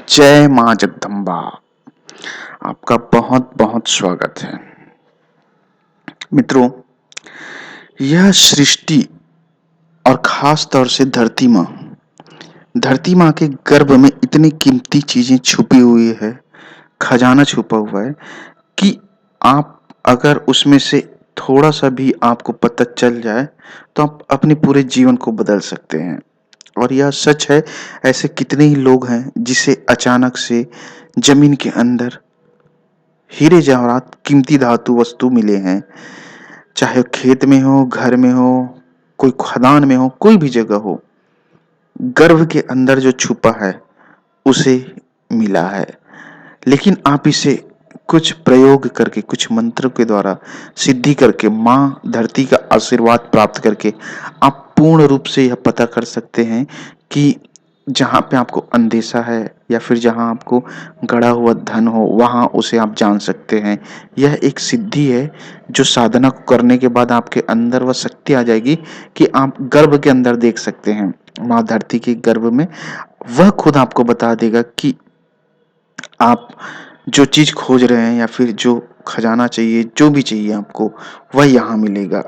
जय माँ जगदम्बा। आपका बहुत बहुत स्वागत है मित्रों। यह सृष्टि और खास तौर से धरती माँ के गर्भ में इतनी कीमती चीजें छुपी हुई है, खजाना छुपा हुआ है कि आप अगर उसमें से थोड़ा सा भी आपको पता चल जाए तो आप अपने पूरे जीवन को बदल सकते हैं। और यह सच है, ऐसे कितने ही लोग हैं जिसे अचानक से जमीन के अंदर हीरे जवाहरात कीमती धातु वस्तु मिले हैं, चाहे खेत में हो, घर में हो, कोई खदान में हो, कोई भी जगह हो। गर्भ के अंदर जो छुपा है उसे मिला है, लेकिन आप इसे कुछ प्रयोग करके, कुछ मंत्र के द्वारा सिद्धि करके, माँ धरती का आशीर्वाद प्राप्त करके आप पूर्ण रूप से यह पता कर सकते हैं कि जहाँ पे आपको अंदेशा है या फिर जहाँ आपको गड़ा हुआ धन हो, वहाँ उसे आप जान सकते हैं। यह एक सिद्धि है जो साधना को करने के बाद आपके अंदर वह शक्ति आ जाएगी कि आप गर्भ के अंदर देख सकते हैं। माँ धरती के गर्भ में वह खुद आपको बता देगा कि आप जो चीज खोज रहे हैं या फिर जो खजाना चाहिए, जो भी चाहिए आपको, वह यहाँ मिलेगा।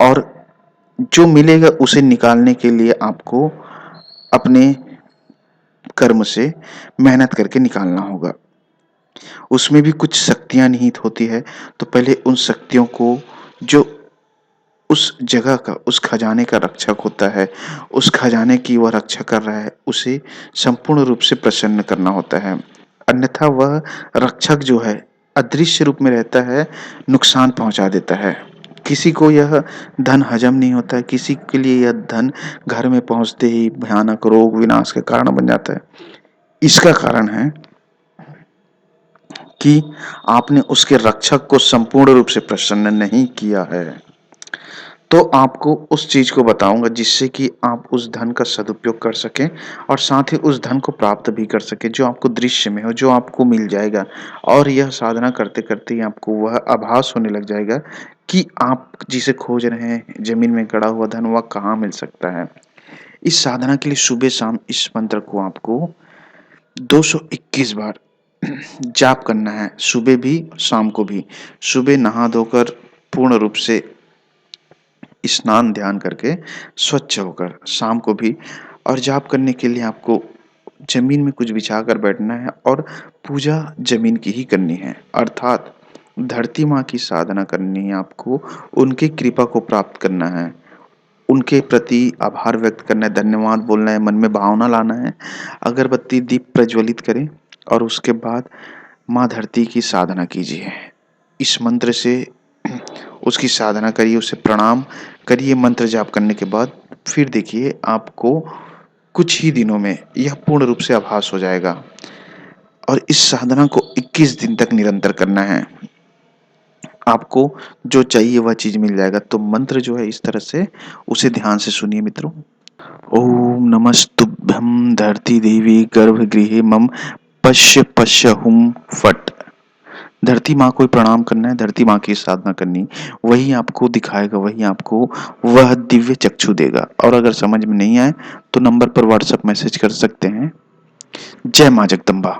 और जो मिलेगा उसे निकालने के लिए आपको अपने कर्म से मेहनत करके निकालना होगा। उसमें भी कुछ शक्तियां निहित होती है, तो पहले उन शक्तियों को, जो उस जगह का, उस खजाने का रक्षक होता है, उस खजाने की वह रक्षा कर रहा है, उसे संपूर्ण रूप से प्रसन्न करना होता है। अन्यथा वह रक्षक जो है अदृश्य रूप में रहता है, नुकसान पहुंचा देता है। किसी को यह धन हजम नहीं होता है, किसी के लिए यह धन घर में पहुंचते ही भयानक रोग विनाश का कारण बन जाता है। इसका कारण है कि आपने उसके रक्षक को संपूर्ण रूप से प्रसन्न नहीं किया है। तो आपको उस चीज को बताऊंगा जिससे कि आप उस धन का सदुपयोग कर सकें और साथ ही उस धन को प्राप्त भी कर सकें जो आपको दृश्य में हो, जो आपको मिल जाएगा। और यह साधना करते करते ही आपको वह आभास होने लग जाएगा कि आप जिसे खोज रहे हैं, जमीन में गड़ा हुआ धन, वह कहाँ मिल सकता है। इस साधना के लिए सुबह शाम इस मंत्र को आपको 221 बार जाप करना है, सुबह भी शाम को भी। सुबह नहा धोकर पूर्ण रूप से स्नान ध्यान करके स्वच्छ होकर शाम को भी। और जाप करने के लिए आपको जमीन में कुछ बिछा कर बैठना है और पूजा जमीन की ही करनी है, अर्थात धरती माँ की साधना करनी है आपको। उनकी कृपा को प्राप्त करना है, उनके प्रति आभार व्यक्त करना है, धन्यवाद बोलना है, मन में भावना लाना है। अगरबत्ती दीप प्रज्वलित करें और उसके बाद माँ धरती की साधना कीजिए। इस मंत्र से उसकी साधना करिए, उसे प्रणाम करिए। मंत्र जाप करने के बाद फिर देखिए आपको कुछ ही दिनों में यह पूर्ण रूप से आभास हो जाएगा। और इस साधना को 21 दिन तक निरंतर करना है। आपको जो चाहिए वह चीज मिल जाएगा। तो मंत्र जो है इस तरह से, उसे ध्यान से सुनिए मित्रों। ओम नमस्तुभ्यं धरती देवी गर्भगृहे मम पश्य पश्य हुम फट। धरती माँ को प्रणाम करना है, धरती माँ की साधना करनी, वही आपको दिखाएगा, वही आपको वह दिव्य चक्षु देगा। और अगर समझ में नहीं आए तो नंबर पर व्हाट्सएप मैसेज कर सकते हैं। जय माँ जगदम्बा।